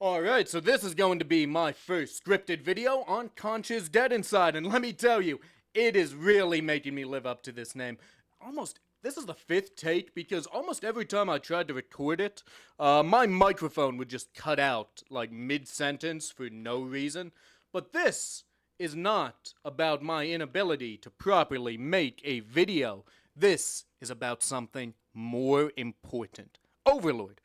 Alright, so this is going to be my first scripted video on Conch's Dead Inside, and let me tell you, it is really making me live up to this name. This is the fifth take because almost every time I tried to record it, my microphone would just cut out, like mid-sentence for no reason. But this is not about my inability to properly make a video. This is about something more important. Overlord.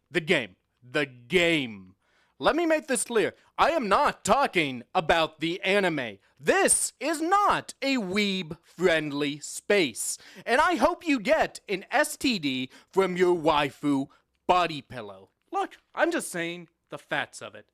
The game. The game. Let me make this clear. I am not talking about the anime. This is not a weeb-friendly space. And I hope you get an STD from your waifu body pillow. Look, I'm just saying the facts of it.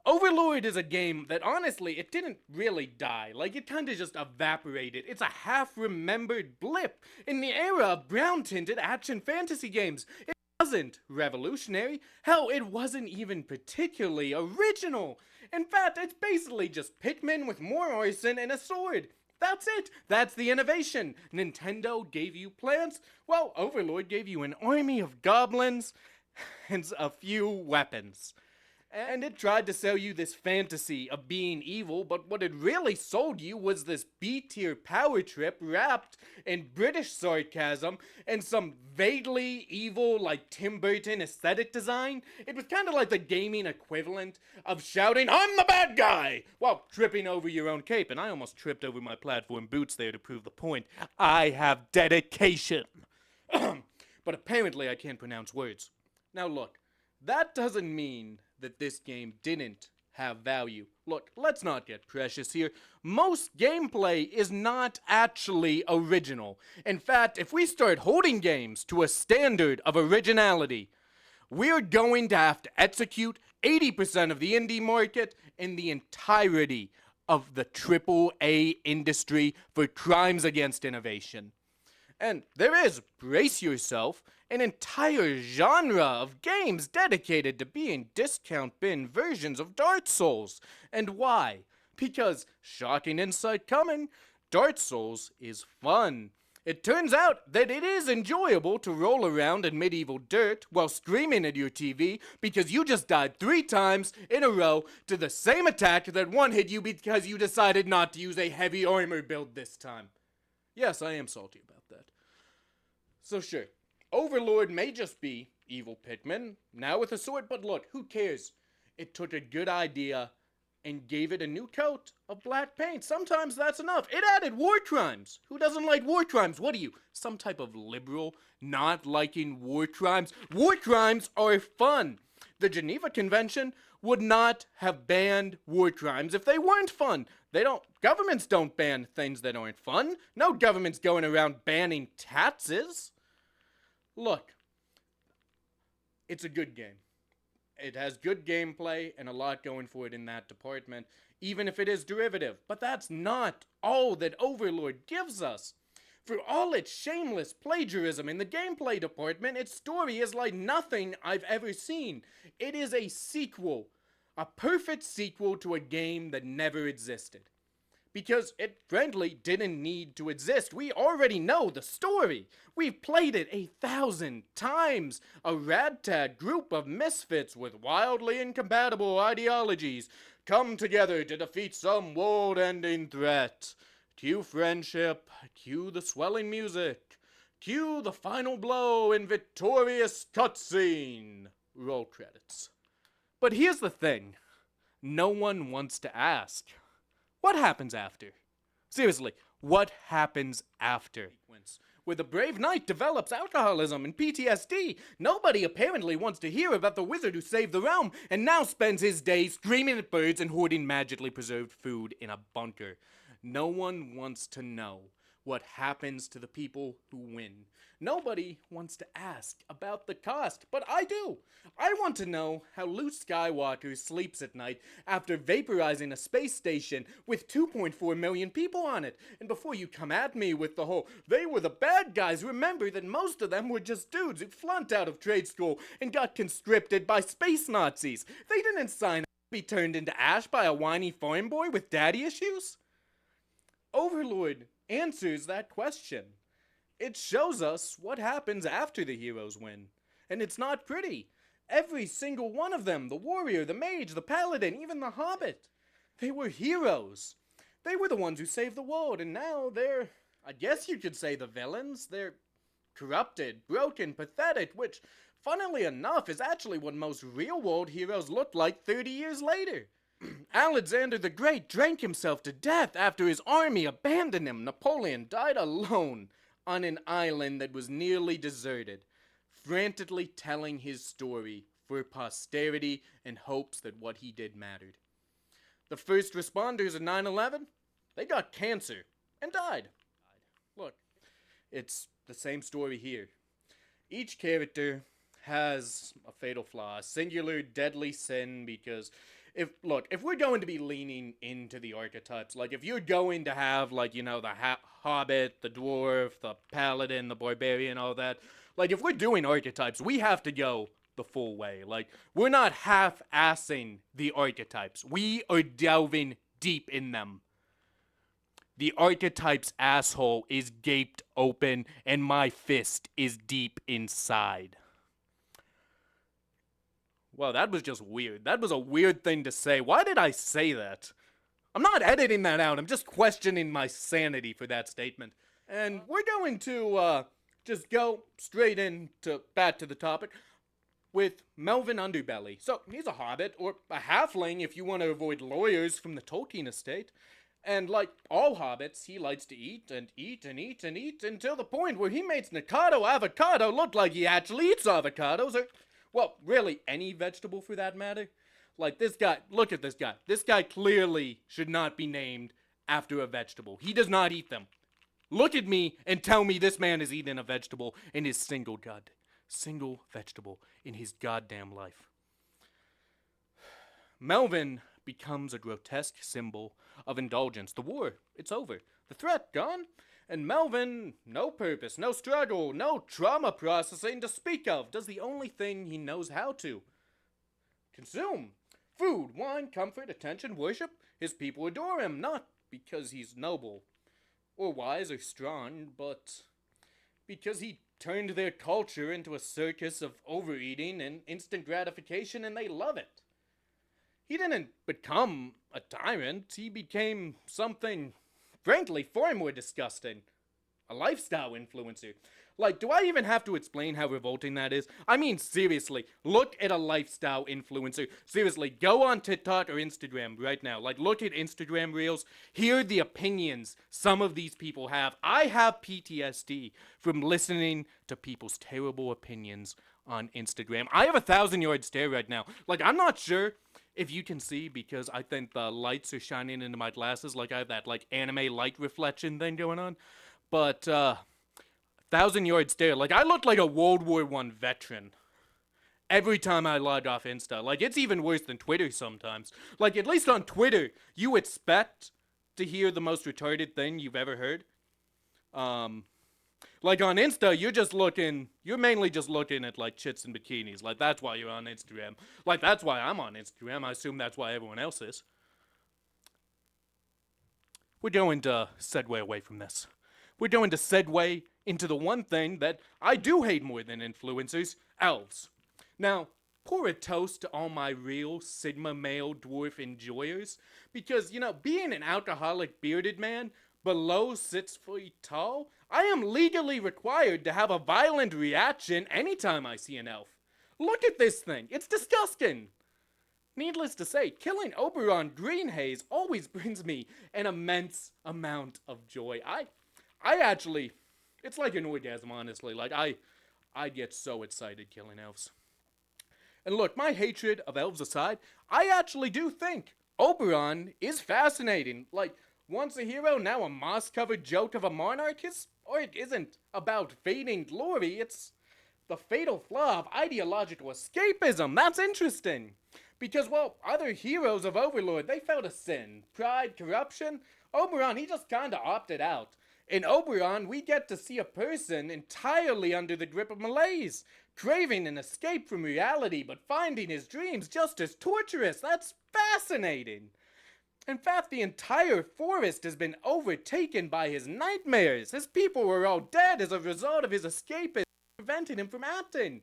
Overlord is a game that honestly, it didn't really die. Like, it kinda just evaporated. It's a half-remembered blip in the era of brown-tinted action fantasy games. It wasn't revolutionary. Hell, it wasn't even particularly original. In fact, it's basically just Pikmin with more arson and a sword. That's it. That's the innovation. Nintendo gave you plants. Well, Overlord gave you an army of goblins and a few weapons. And it tried to sell you this fantasy of being evil, but what it really sold you was this B-tier power trip wrapped in British sarcasm and some vaguely evil, like Tim Burton aesthetic design. It was kind of like the gaming equivalent of shouting, "I'm the bad guy!" while tripping over your own cape. And I almost tripped over my platform boots there to prove the point. I have dedication. But apparently I can't pronounce words. Now look, that doesn't mean that this game didn't have value. Look, let's not get precious here. Most gameplay is not actually original. In fact, if we start holding games to a standard of originality, we're going to have to execute 80% of the indie market in the entirety of the AAA industry for crimes against innovation. And there is, brace yourself, an entire genre of games dedicated to being discount bin versions of Dark Souls. And why? Because, shocking insight coming, Dark Souls is fun. It turns out that it is enjoyable to roll around in medieval dirt while screaming at your TV because you just died 3 times in a row to the same attack that one-hit you because you decided not to use a heavy armor build this time. Yes, I am salty about that. So sure, Overlord may just be evil Pikmin, now with a sword, but look, who cares? It took a good idea and gave it a new coat of black paint. Sometimes that's enough. It added war crimes. Who doesn't like war crimes? What are you, some type of liberal not liking war crimes? War crimes are fun. The Geneva Convention would not have banned war crimes if they weren't fun. Governments don't ban things that aren't fun. No government's going around banning taxes. Look, it's a good game. It has good gameplay and a lot going for it in that department, even if it is derivative. But that's not all that Overlord gives us. For all its shameless plagiarism in the gameplay department, its story is like nothing I've ever seen. It is a sequel. A perfect sequel to a game that never existed. Because it frankly didn't need to exist. We already know the story. We've played it 1,000 times. A ragtag group of misfits with wildly incompatible ideologies come together to defeat some world-ending threat. Cue friendship, cue the swelling music, cue the final blow in victorious cutscene. Roll credits. But here's the thing. No one wants to ask. What happens after? Seriously, what happens after? Where the brave knight develops alcoholism and PTSD. Nobody apparently wants to hear about the wizard who saved the realm and now spends his days screaming at birds and hoarding magically preserved food in a bunker. No one wants to know what happens to the people who win. Nobody wants to ask about the cost, but I do. I want to know how Luke Skywalker sleeps at night after vaporizing a space station with 2.4 million people on it. And before you come at me with the whole, they were the bad guys, remember that most of them were just dudes who flunked out of trade school and got conscripted by space Nazis. They didn't sign up to be turned into ash by a whiny farm boy with daddy issues. Overlord answers that question. It shows us what happens after the heroes win. And it's not pretty. every single one of them, the warrior, the mage, the paladin, even the hobbit, they were heroes. They were the ones who saved the world, and now they're, I guess you could say, the villains. They're corrupted, broken, pathetic, which, funnily enough, is actually what most real-world heroes look like 30 years later. Alexander the Great drank himself to death after his army abandoned him. Napoleon died alone on an island that was nearly deserted, frantically telling his story for posterity in hopes that what he did mattered. The first responders in 9/11, they got cancer and died. Look, it's the same story here. Each character has a fatal flaw, a singular deadly sin, because if we're going to be leaning into the archetypes, like if you're going to have, like, you know, the hobbit, the dwarf, the paladin, the barbarian, all that, like if we're doing archetypes, we have to go the full way. Like, we're not half-assing the archetypes. We are delving deep in them. The archetype's asshole is gaped open, and my fist is deep inside. Well, that was just weird. That was a weird thing to say. Why did I say that? I'm not editing that out. I'm just questioning my sanity for that statement. And we're going to just go straight back to the topic with Melvin Underbelly. So, he's a hobbit, or a halfling if you want to avoid lawyers from the Tolkien estate. And like all hobbits, he likes to eat and eat and eat and eat until the point where he makes Nikado avocado look like he actually eats avocados, or, well, really any vegetable for that matter. Like this guy, look at this guy. This guy clearly should not be named after a vegetable. He does not eat them. Look at me and tell me this man is eating a vegetable in his single vegetable in his goddamn life. Melvin becomes a grotesque symbol of indulgence. The war, it's over. The threat, gone. And Melvin, no purpose, no struggle, no trauma processing to speak of, does the only thing he knows how to. Consume. Food, wine, comfort, attention, worship. His people adore him, not because he's noble, or wise, or strong, but because he turned their culture into a circus of overeating and instant gratification, and they love it. He didn't become a tyrant, he became something, frankly, far more disgusting. A lifestyle influencer. Like, do I even have to explain how revolting that is? I mean, seriously, look at a lifestyle influencer. Seriously, go on TikTok or Instagram right now. Like, look at Instagram Reels. Hear the opinions some of these people have. I have PTSD from listening to people's terrible opinions on Instagram. I have a 1,000-yard stare right now. Like, I'm not sure if you can see, because I think the lights are shining into my glasses. Like, I have that, like, anime light reflection thing going on. But, 1,000-yard stare. Like, I look like a World War I veteran every time I log off Insta. Like, it's even worse than Twitter sometimes. Like, at least on Twitter, you expect to hear the most retarded thing you've ever heard. Like, on Insta, you're mainly just looking at, like, chits and bikinis. Like, that's why you're on Instagram. Like, that's why I'm on Instagram. I assume that's why everyone else is. We're going to segue away from this. We're going to segue into the one thing that I do hate more than influencers, elves. Now, pour a toast to all my real Sigma male dwarf enjoyers, because, you know, being an alcoholic bearded man below 6 feet tall, I am legally required to have a violent reaction anytime I see an elf. Look at this thing. It's disgusting. Needless to say, killing Oberon Greenhaze always brings me an immense amount of joy. I actually, it's like an orgasm, honestly. Like, I get so excited killing elves. And look, my hatred of elves aside, I actually do think Oberon is fascinating. Like, once a hero, now a moss-covered joke of a monarch. His art isn't about fading glory, it's the fatal flaw of ideological escapism. That's interesting. Because, well, other heroes of Overlord, they felt a sin. Pride, corruption. Oberon, he just kinda opted out. In Oberon, we get to see a person entirely under the grip of malaise, craving an escape from reality, but finding his dreams just as torturous. That's fascinating. In fact, the entire forest has been overtaken by his nightmares. His people were all dead as a result of his escape, preventing him from acting.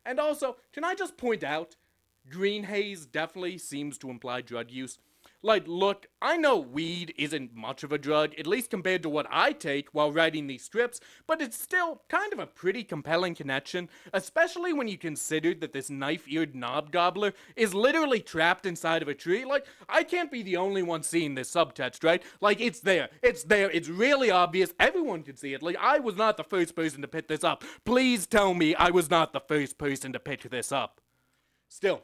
And also, can I just point out, green haze definitely seems to imply drug use. Like, look, I know weed isn't much of a drug, at least compared to what I take while writing these strips, but it's still kind of a pretty compelling connection, especially when you consider that this knife-eared knob gobbler is literally trapped inside of a tree. Like, I can't be the only one seeing this subtext, right? Like, it's there, it's really obvious, everyone can see it. Like, I was not the first person to pick this up. Please tell me I was not the first person to pick this up. Still,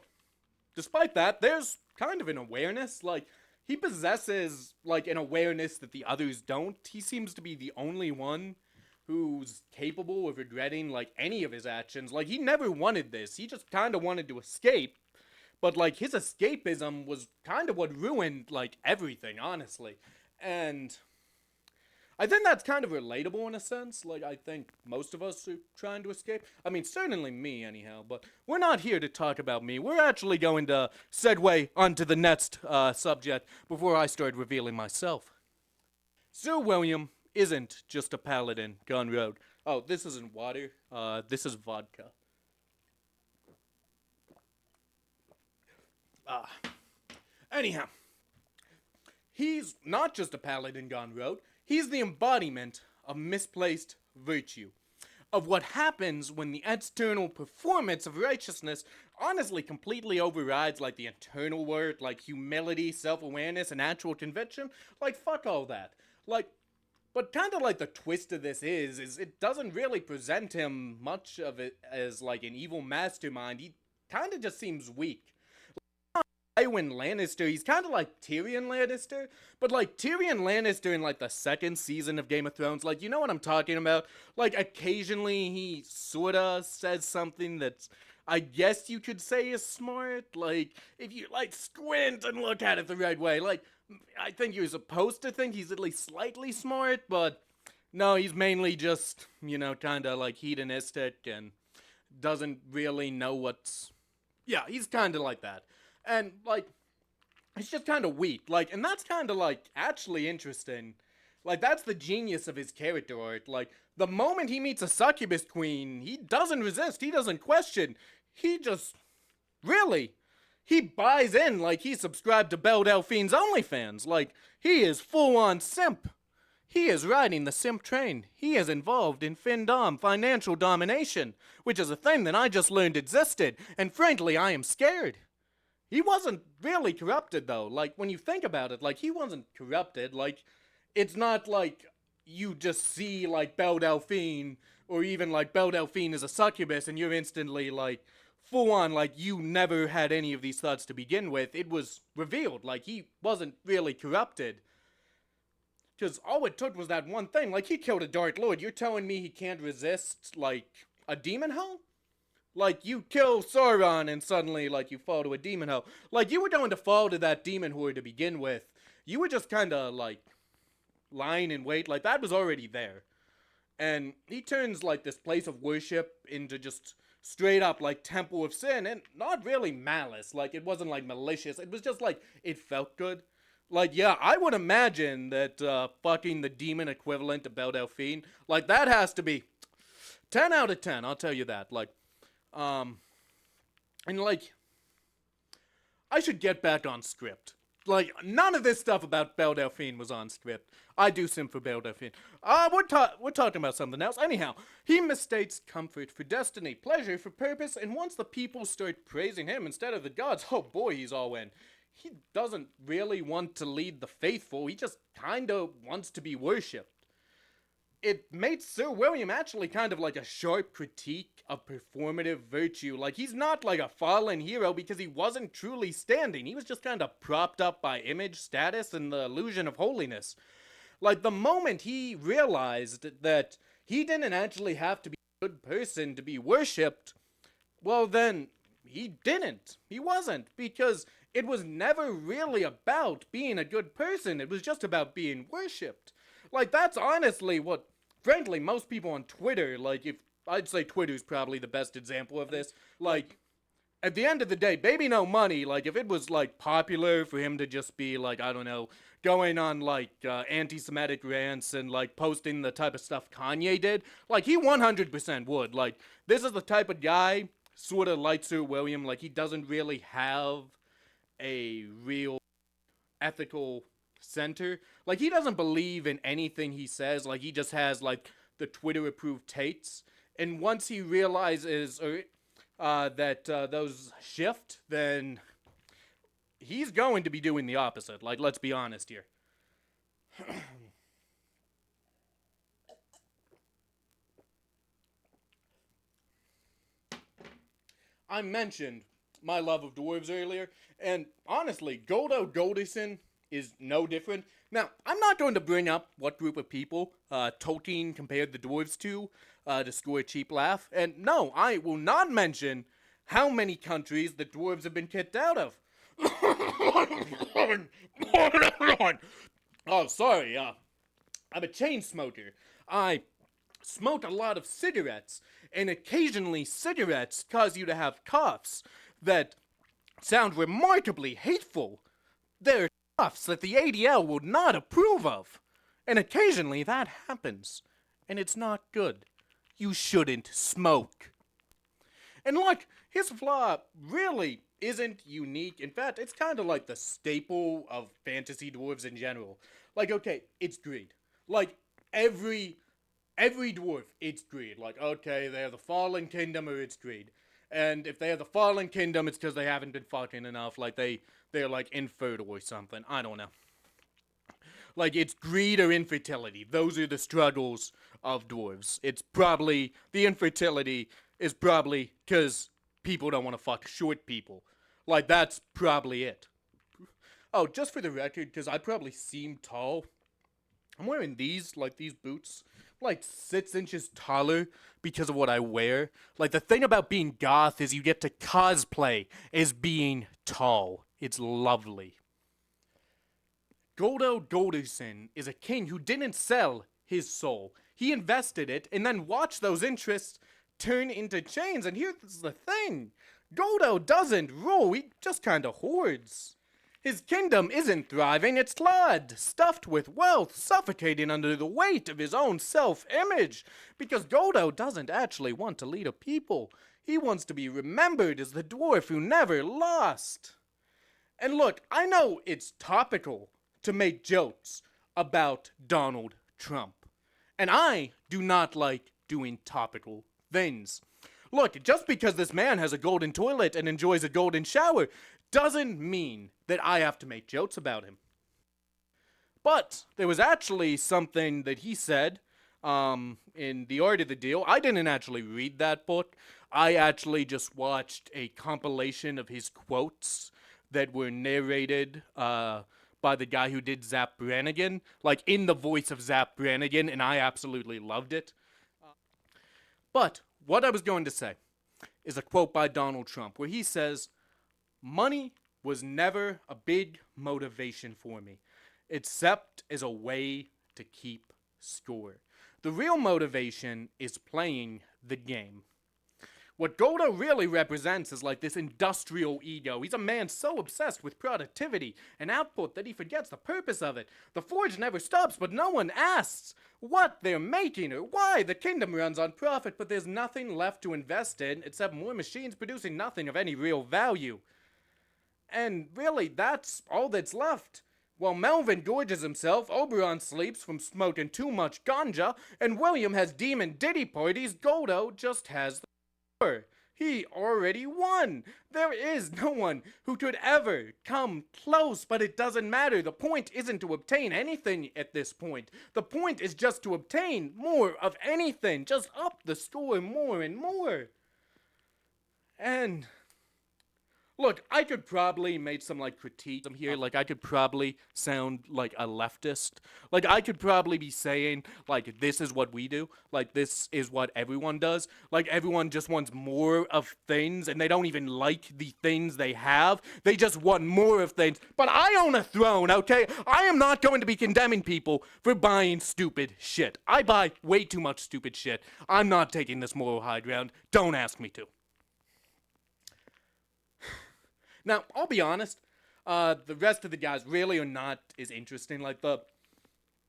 despite that, there's kind of an awareness. Like, he possesses, like, an awareness that the others don't. He seems to be the only one who's capable of regretting, like, any of his actions. Like, he never wanted this. He just kind of wanted to escape. But, like, his escapism was kind of what ruined, like, everything, honestly. And I think that's kind of relatable in a sense. Like, I think most of us are trying to escape. I mean, certainly me, anyhow. But we're not here to talk about me. We're actually going to segue onto the next subject before I start revealing myself. Sir William isn't just a paladin gone rogue. Oh, this isn't water. This is vodka. Anyhow, he's not just a paladin gone rogue. He's the embodiment of misplaced virtue, of what happens when the external performance of righteousness honestly completely overrides, like, the internal work, like humility, self-awareness, and actual conviction. Like, fuck all that. Like, but kind of like the twist of this is it doesn't really present him much of it as, like, an evil mastermind. He kind of just seems weak. Tywin Lannister, he's kind of like Tyrion Lannister, but like Tyrion Lannister in like the second season of Game of Thrones, like, you know what I'm talking about? Like, occasionally he sorta says something that's, I guess you could say, is smart. Like, if you like squint and look at it the right way, like, I think you're supposed to think he's at least slightly smart, but no, he's mainly just, you know, kind of like hedonistic and doesn't really know what's, yeah, he's kind of like that. And, like, it's just kind of weak. Like, and that's kind of, like, actually interesting. Like, that's the genius of his character art. Like, the moment he meets a succubus queen, he doesn't resist. He doesn't question. He just, really, he buys in like he's subscribed to Belle Delphine's OnlyFans. Like, he is full-on simp. He is riding the simp train. He is involved in FinDom, financial domination, which is a thing that I just learned existed. And frankly, I am scared. He wasn't really corrupted, though. Like, when you think about it, like, he wasn't corrupted. Like, it's not like you just see, like, Belle Delphine, or even, like, Belle Delphine is a succubus, and you're instantly, like, full on, like, you never had any of these thoughts to begin with. It was revealed, like, he wasn't really corrupted. Because all it took was that one thing. Like, he killed a Dark Lord. You're telling me he can't resist, like, a demon hell? Like, you kill Sauron and suddenly, like, you fall to a demon hell. Like, you were going to fall to that demon horde to begin with. You were just kind of, like, lying in wait. Like, that was already there. And he turns, like, this place of worship into just straight up, like, temple of sin. And not really malice. Like, it wasn't, like, malicious. It was just, like, it felt good. Like, yeah, I would imagine that, fucking the demon equivalent to Belle Delphine, like, that has to be 10 out of 10, I'll tell you that. Like, and like, I should get back on script. Like, none of this stuff about Belle Delphine was on script. I do simp for Belle Delphine. We're talking about something else. Anyhow, he mistakes comfort for destiny, pleasure for purpose, and once the people start praising him instead of the gods, oh boy, he's all in. He doesn't really want to lead the faithful, he just kinda wants to be worshipped. It made Sir William actually kind of like a sharp critique of performative virtue. Like, he's not like a fallen hero because he wasn't truly standing. He was just kind of propped up by image, status, and the illusion of holiness. Like, the moment he realized that he didn't actually have to be a good person to be worshipped, well then, he didn't. He wasn't. Because it was never really about being a good person. It was just about being worshipped. Like, that's honestly what, frankly, most people on Twitter, like, if I'd say Twitter's probably the best example of this. Like, at the end of the day, Baby No Money, like, if it was, like, popular for him to just be, like, I don't know, going on, like, anti-Semitic rants and, like, posting the type of stuff Kanye did, like, he 100% would. Like, this is the type of guy sort of like Sir William, like he doesn't really have a real ethical center. Like he doesn't believe in anything he says. Like he just has like the Twitter approved takes. And once he realizes that those shift, then he's going to be doing the opposite. Like let's be honest here. I mentioned my love of dwarves earlier, and honestly, Goldo Goldison is no different. Now, I'm not going to bring up what group of people Tolkien compared the dwarves to score a cheap laugh, and no, I will not mention how many countries the dwarves have been kicked out of. Oh, sorry, I'm a chain smoker. I smoke a lot of cigarettes, and occasionally cigarettes cause you to have coughs that sound remarkably hateful. They're coughs that the ADL would not approve of. And occasionally that happens, and it's not good. You shouldn't smoke. And look, his flaw really isn't unique. In fact, it's kind of like the staple of fantasy dwarves in general. Like, okay, it's greed. Like, every dwarf, it's greed. Like, okay, they're the fallen kingdom or it's greed. And if they're the fallen kingdom, it's because they haven't been fucking enough. Like, they're like infertile or something. I don't know. Like, it's greed or infertility. Those are the struggles of dwarves. It's probably, the infertility is probably because people don't want to fuck short people. Like, that's probably it. Oh, just for the record, because I probably seem tall, I'm wearing these, like these boots, like 6 inches taller because of what I wear. Like, the thing about being goth is you get to cosplay as being tall. It's lovely. Goldo Goldison is a king who didn't sell his soul. He invested it and then watched those interests turn into chains. And here's the thing, Goldo doesn't rule, he just kind of hoards. His kingdom isn't thriving, it's clawed, stuffed with wealth, suffocating under the weight of his own self-image. Because Goldo doesn't actually want to lead a people. He wants to be remembered as the dwarf who never lost. And look, I know it's topical to make jokes about Donald Trump. And I do not like doing topical things. Look, just because this man has a golden toilet and enjoys a golden shower doesn't mean that I have to make jokes about him. But there was actually something that he said in The Art of the Deal. I didn't actually read that book. I actually just watched a compilation of his quotes that were narrated by the guy who did Zap Brannigan, like in the voice of Zap Brannigan, and I absolutely loved it. But what I was going to say is a quote by Donald Trump where he says, "Money was never a big motivation for me, except as a way to keep score. The real motivation is playing the game." What Goldo really represents is like this industrial ego. He's a man so obsessed with productivity and output that he forgets the purpose of it. The forge never stops, but no one asks what they're making or why. The kingdom runs on profit, but there's nothing left to invest in except more machines producing nothing of any real value. And really, that's all that's left. While Melvin gorges himself, Oberon sleeps from smoking too much ganja, and William has demon ditty parties, Goldo just has the power. He already won. There is no one who could ever come close, but it doesn't matter. The point isn't to obtain anything at this point. The point is just to obtain more of anything. Just up the score more and more. And look, I could probably make some like critique here. Like I could probably sound like a leftist. Like I could probably be saying like this is what we do. Like this is what everyone does. Like everyone just wants more of things and they don't even like the things they have. They just want more of things. But I own a throne, okay? I am not going to be condemning people for buying stupid shit. I buy way too much stupid shit. I'm not taking this moral high ground. Don't ask me to. Now, I'll be honest, the rest of the guys really are not as interesting. Like,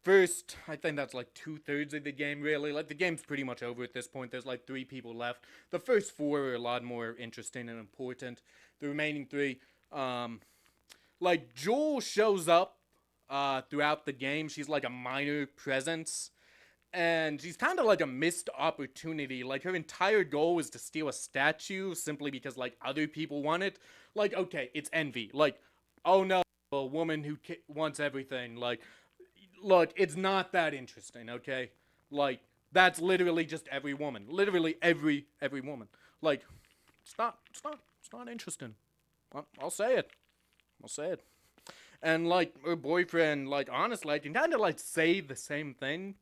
first, I think that's like 2/3 of the game, really. Like, the game's pretty much over at this point. There's like 3 people left. The first 4 are a lot more interesting and important. The remaining 3, like, Joel shows up throughout the game. She's like a minor presence. And she's kind of like a missed opportunity. Like, her entire goal is to steal a statue simply because, like, other people want it. Like, okay, it's envy. Like, oh no, a woman who wants everything. Like, look, it's not that interesting, okay? Like, that's literally just every woman. Literally every woman. Like, it's not interesting. I'll say it. I'll say it. And, like, her boyfriend, like, honestly, I can kind of, like, say the same thing.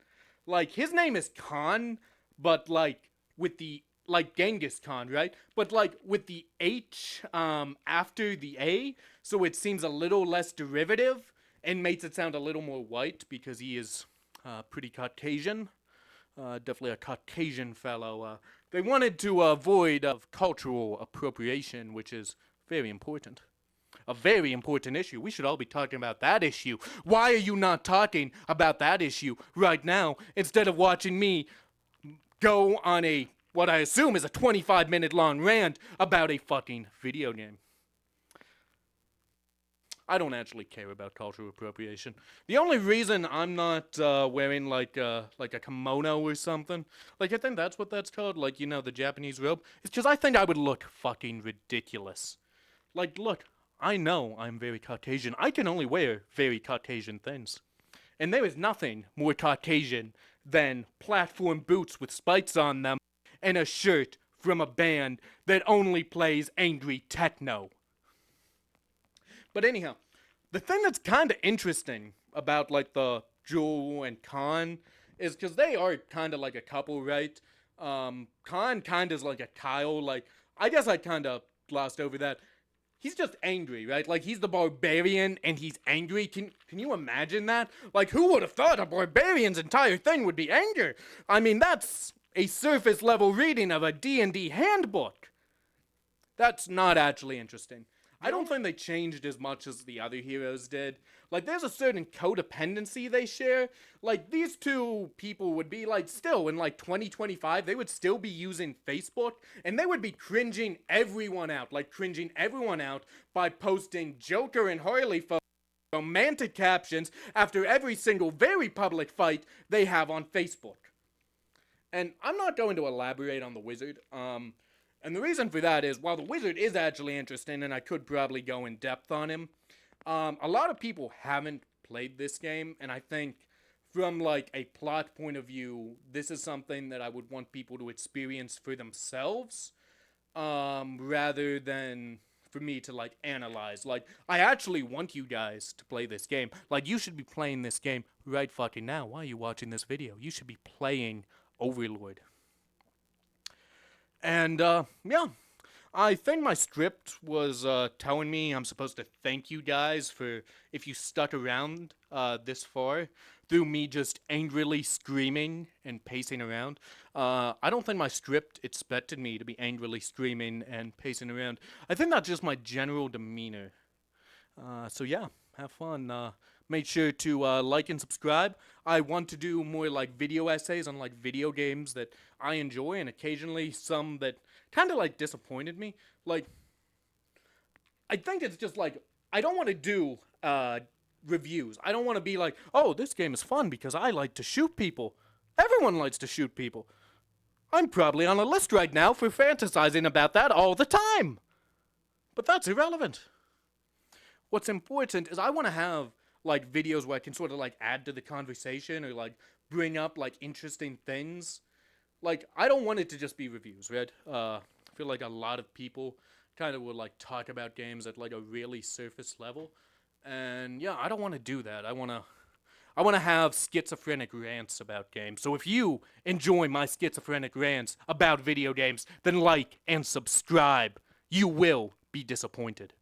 Like, his name is Khan, but, like, with the, like, Genghis Khan, right? But, like, with the H, after the A, so it seems a little less derivative, and makes it sound a little more white, because he is, pretty Caucasian. Definitely a Caucasian fellow. They wanted to avoid cultural appropriation, which is very important. A very important issue. We should all be talking about that issue. Why are you not talking about that issue right now instead of watching me go on a, what I assume is a 25-minute long rant about a fucking video game? I don't actually care about cultural appropriation. The only reason I'm not wearing like a kimono or something, like I think that's what that's called, like, you know, the Japanese robe, is because I think I would look fucking ridiculous. Like, look, I know I'm very Caucasian. I can only wear very Caucasian things. And there is nothing more Caucasian than platform boots with spikes on them and a shirt from a band that only plays angry techno. But anyhow, the thing that's kind of interesting about, like, the Joel and Khan is because they are kind of like a couple, right? Khan kind of is like a Kyle. Like, I guess I kind of glossed over that. He's just angry, right? Like, he's the barbarian, and he's angry. Can you imagine that? Like, who would have thought a barbarian's entire thing would be anger? I mean, that's a surface-level reading of a D&D handbook. That's not actually interesting. I don't think they changed as much as the other heroes did. Like, there's a certain codependency they share. Like, these two people would be, like, still in, like, 2025, they would still be using Facebook, and they would be cringing everyone out. Like, cringing everyone out by posting Joker and Harley romantic captions after every single very public fight they have on Facebook. And I'm not going to elaborate on the wizard. And the reason for that is, while the wizard is actually interesting, and I could probably go in depth on him, a lot of people haven't played this game, and I think from, like, a plot point of view, this is something that I would want people to experience for themselves, rather than for me to, like, analyze. Like, I actually want you guys to play this game. Like, you should be playing this game right fucking now. Why are you watching this video? You should be playing Overlord. And, yeah, I think my script was, telling me I'm supposed to thank you guys for, if you stuck around, this far, through me just angrily screaming and pacing around. I don't think my script expected me to be angrily screaming and pacing around. I think that's just my general demeanor. So yeah, have fun. Make sure to like and subscribe. I want to do more like video essays on like video games that I enjoy, and occasionally some that kind of like disappointed me. Like, I think it's just like, I don't want to do reviews. I don't want to be like, oh, this game is fun because I like to shoot people. Everyone likes to shoot people. I'm probably on a list right now for fantasizing about that all the time. But that's irrelevant. What's important is I want to have like videos where I can sort of like add to the conversation or like bring up like interesting things. Like, I don't want it to just be reviews, right? I feel like a lot of people kind of will like talk about games at like a really surface level. And yeah, I don't want to do that. I want to have schizophrenic rants about games. So if you enjoy my schizophrenic rants about video games, then like and subscribe. You will be disappointed.